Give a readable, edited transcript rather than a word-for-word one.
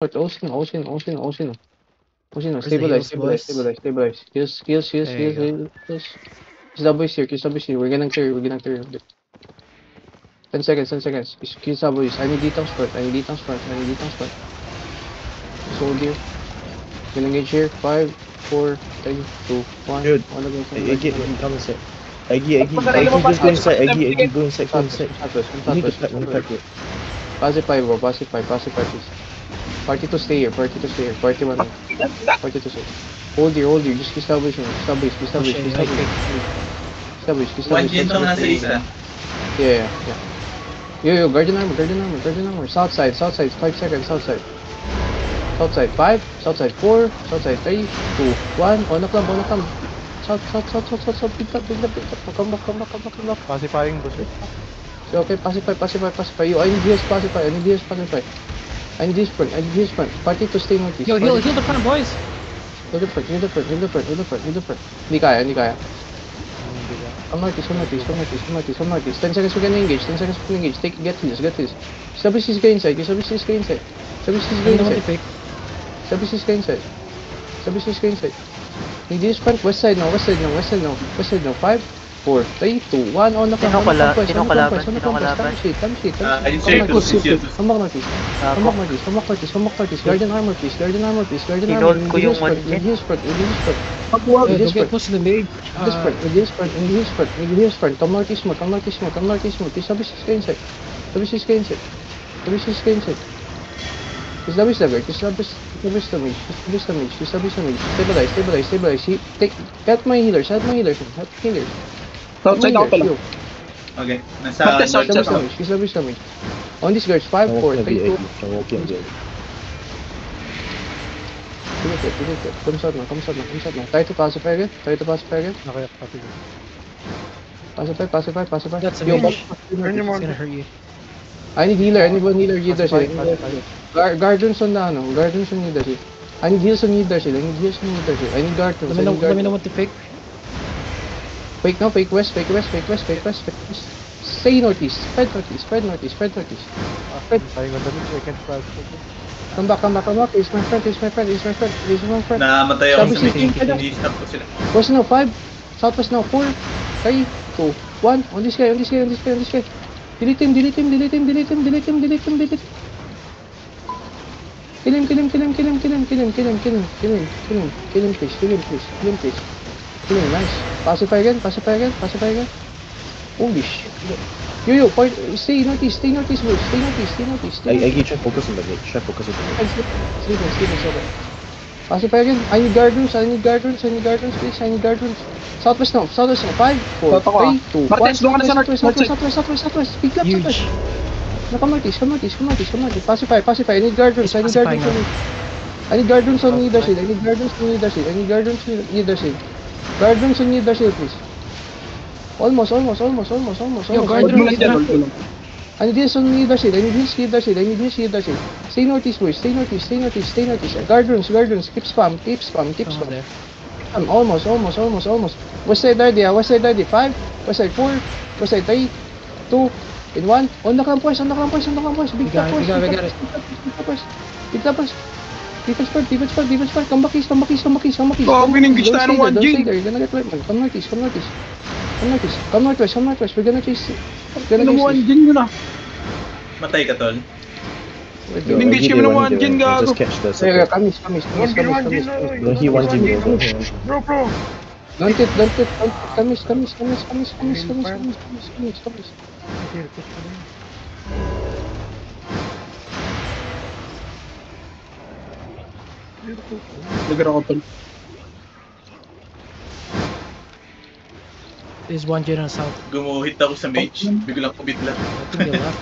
Ocean. Where's the Stabilize. heals, boys? Heals. Kiss the boys here. We're gonna clear. 10 seconds. Kiss the boys. I need detox front. Just hold here. Gonna engage here. 5, 4, 3, 2, 1. Dude, Iggy, come inside. Iggy, just go inside. Iggy, go inside. You need to pack it. Pacify, bro. Pacify, please. Party to stay here. Party 1. Party to stay. Hold here. Just kiss the boys. One gin tong nasa isa. Yeah. Yo, guardian armor. South side. 5 seconds, south side. Southside 5, southside 4, southside 3, 2, 1. On the clamp. South. Pick up. Come back. Pacifying, boss. Okay, pacify. Yo, I need DS pacify. I need DS front. Party to stay northeast. Yo, heal the front, boys. Heal the front. Hindi kaya. Come northeast. 10 seconds we're gonna engage. Get his. Stabilis go inside. Stabilis go inside. Need this front. West side now. 5, 4, 3, 2, 1. On the clamp. Sino kalaban? Come shit. Ayun siya, Come back northeast. Guardian armor, please. Inold ko yung one gen. Heals front. Don't get close to the mage. Heals front. Come northeast mo. Stabilis go inside. Establish the mage. Stabilize. Help my healers. Outside ako pala. Okay, nasa Establish the mage. On these guards, 5, 4, 3, 2. Come south now. Try to pacify again. Nakayak pati. Pacify. That's a Yo, mage. Turn your It's mark. gonna hurt you. I need healer. Anyone healer Pacify. Guardians on either side. I need heals on either side. I need guardians. Let me know what to pick. Fake now, fake west. Stay northeast. Spread northeast. Sayang ang damit, I can't pass. Come back. He's my friend. namatay ako sa meeting. Hindi stop ko sila. West now, 5. Southwest now, 4, 3, 2, 1. On this guy. Delete him. Kill him, please. Nice. Pacify again. Holy shit. Yo, stay northeast, boys. Stay northeast. Iggy, try focus on the mage. Sleep, okay. Pacify again. I need guardians, please. Southwest now. 5, 4, 3, 2, 1. Martes, doon ka na sa Southwest. Speak up. Huge. Come northeast. Pacify. I need guardians. Pacifying now. I need guardians on either side. Guardians on either side, please. Almost. Yo, guardian. I need this on either side. Stay northeast, boys. Stay northeast. Guardians. Keep spam. There. Almost. West side ready. 5, west side 4, west side 3, 2, and 1. On the clamp, boys. Big clamp, boys. We got it. Big clamp, boys. Defense part. Come back east. Oh, piningage tayo ng 1 gin. You're gonna get wet, man. Come northeast. We're gonna chase. Ano mo 1 gin yun ah. Matay ka, tol. Piningage kami ng 1 gin, gago. Just catch this. Kamis. He 1 gin. Bro. Don't it. Kamis. Lagar ako tol. There's one gen on south. Gumuhit ako sa mage. Biglang kubit lang. I think they left.